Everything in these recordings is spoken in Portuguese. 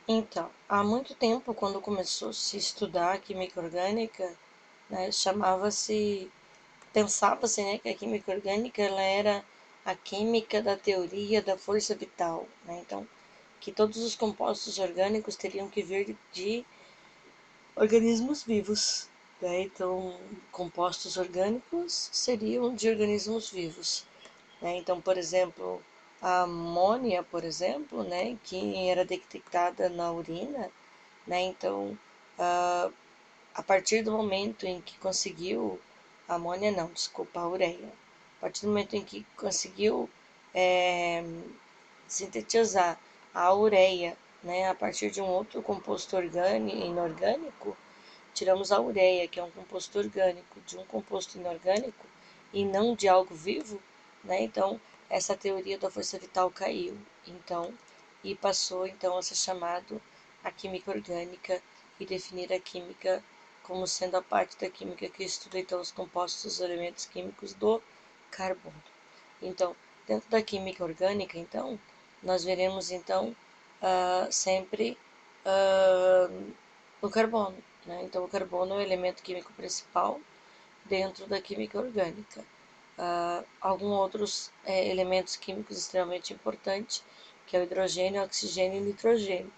Então, há muito tempo, quando começou a se estudar a química orgânica, né, pensava-se, né, que a química orgânica ela era a química da teoria da força vital, né? Então, que todos os compostos orgânicos teriam que vir de organismos vivos, né? Então, compostos orgânicos seriam de organismos vivos, né? Então, por exemplo, a amônia, por exemplo, né, que era detectada na urina, né? Então, ah, a partir do momento em que conseguiu, a amônia não, desculpa, a ureia, a partir do momento em que conseguiu é, sintetizar a ureia, né, a partir de um outro composto orgânico, inorgânico, tiramos a ureia, que é um composto orgânico, de um composto inorgânico e não de algo vivo, né? Então, essa teoria da força vital caiu. Então, e passou então a ser chamado a química orgânica e definir a química como sendo a parte da química que estuda então os compostos, os elementos químicos do carbono. Então, dentro da química orgânica, então, nós veremos então sempre o carbono, né? Então, o carbono é o elemento químico principal dentro da química orgânica. Alguns outros elementos químicos extremamente importantes, que é o hidrogênio, oxigênio e nitrogênio.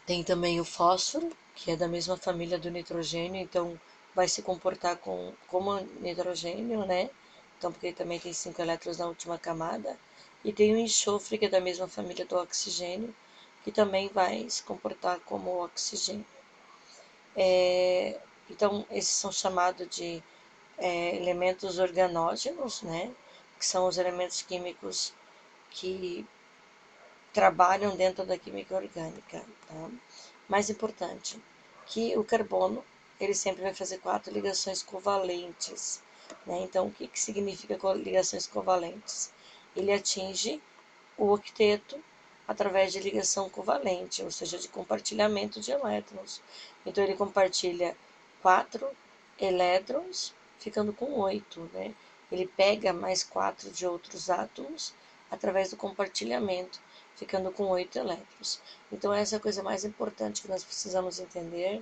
Tem também o fósforo, que é da mesma família do nitrogênio, então vai se comportar como nitrogênio, né? Então, porque ele também tem 5 elétrons na última camada. E tem o enxofre, que é da mesma família do oxigênio, que também vai se comportar como oxigênio. Então, esses são chamados de elementos organógenos, né? Que são os elementos químicos que trabalham dentro da química orgânica. Tá? Mais importante, que o carbono ele sempre vai fazer 4 ligações covalentes. Né? Então, o que, que significa ligações covalentes? Ele atinge o octeto através de ligação covalente, ou seja, de compartilhamento de elétrons. Então, ele compartilha 4 elétrons, ficando com 8. Né? Ele pega mais 4 de outros átomos através do compartilhamento, ficando com 8 elétrons. Então, essa é a coisa mais importante que nós precisamos entender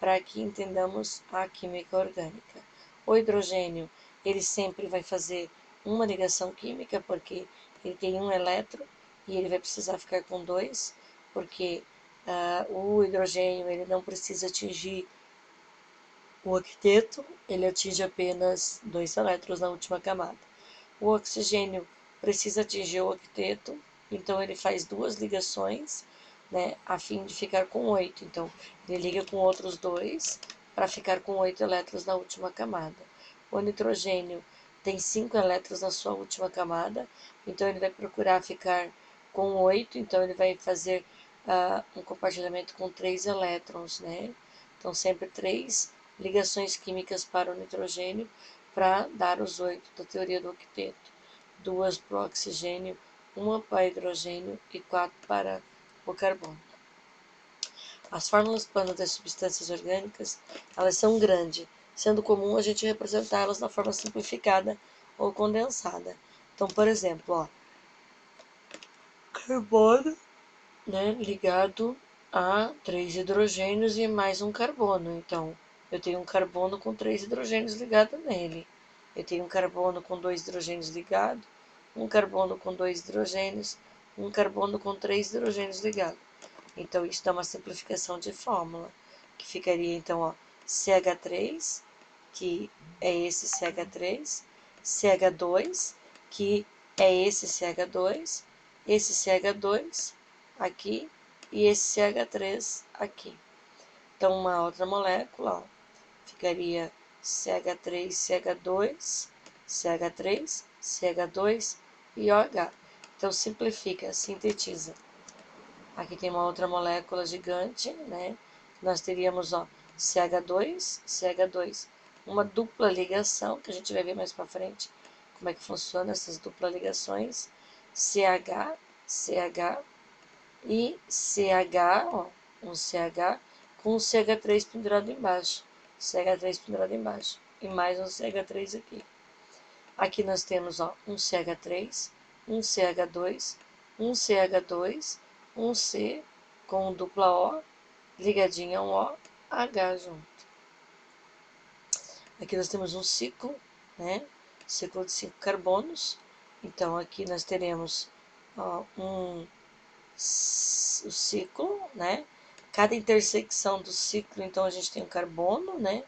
para que entendamos a química orgânica. O hidrogênio, ele sempre vai fazer uma ligação química, porque ele tem um elétron e ele vai precisar ficar com dois, porque o hidrogênio ele não precisa atingir o octeto, ele atinge apenas dois elétrons na última camada. O oxigênio precisa atingir o octeto, então ele faz duas ligações, né, a fim de ficar com 8. Então, ele liga com outros dois para ficar com 8 elétrons na última camada. O nitrogênio tem 5 elétrons na sua última camada, então ele vai procurar ficar com 8, então ele vai fazer um compartilhamento com 3 elétrons, né? Então, sempre 3 ligações químicas para o nitrogênio para dar os 8 da teoria do octeto. 2 para o oxigênio, uma para o hidrogênio e 4 para o carbono. As fórmulas planas das substâncias orgânicas, elas são grandes, sendo comum a gente representá-las na forma simplificada ou condensada. Então, por exemplo, ó, carbono, né, ligado a 3 hidrogênios e mais um carbono. Então, eu tenho um carbono com 3 hidrogênios ligado nele. Eu tenho um carbono com 2 hidrogênios ligado, um carbono com 2 hidrogênios, um carbono com 3 hidrogênios ligado. Então, isso dá uma simplificação de fórmula, que ficaria, então, ó, CH3, que é esse CH3, CH2, que é esse CH2 aqui e esse CH3 aqui. Então, uma outra molécula, ó, ficaria CH3, CH2, CH3, CH2 e OH. Então, simplifica, sintetiza. Aqui tem uma outra molécula gigante, né? Nós teríamos, ó, CH2, CH2. Uma dupla ligação, que a gente vai ver mais para frente como é que funciona essas duplas ligações. CH, CH e CH, ó, um CH com um CH3 pendurado embaixo. CH3 pendurado embaixo. E mais um CH3 aqui. Aqui nós temos, ó, um CH3, um CH2, um CH2, um C com dupla O, ligadinho a um O, H junto. Aqui nós temos um ciclo, né? Ciclo de 5 carbonos. Então, aqui nós teremos ó, o ciclo, né? Cada intersecção do ciclo, então, a gente tem um carbono, né?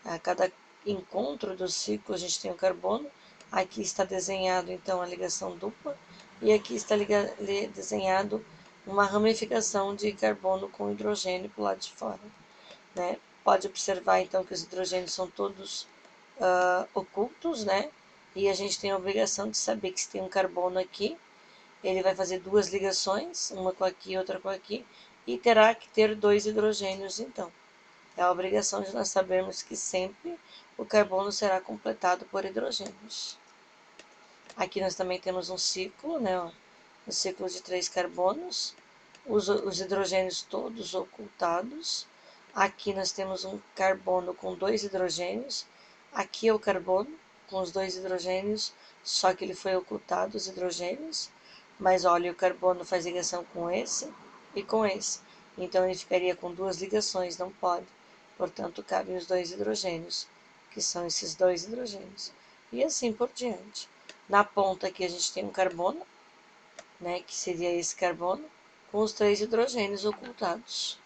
A cada encontro do ciclo, a gente tem um carbono. Aqui está desenhado, então, a ligação dupla. E aqui está desenhado uma ramificação de carbono com hidrogênio para o lado de fora, né? Pode observar, então, que os hidrogênios são todos ocultos, né? E a gente tem a obrigação de saber que se tem um carbono aqui, ele vai fazer duas ligações, uma com aqui e outra com aqui, e terá que ter dois hidrogênios, então. É a obrigação de nós sabermos que sempre o carbono será completado por hidrogênios. Aqui nós também temos um ciclo, né? Um ciclo de 3 carbonos, os hidrogênios todos ocultados. Aqui nós temos um carbono com 2 hidrogênios. Aqui é o carbono com os 2 hidrogênios, só que ele foi ocultado, os hidrogênios. Mas olha, o carbono faz ligação com esse e com esse. Então ele ficaria com duas ligações, não pode. Portanto, cabem os 2 hidrogênios, que são esses 2 hidrogênios. E assim por diante. Na ponta aqui a gente tem um carbono, né, que seria esse carbono, com os 3 hidrogênios ocultados.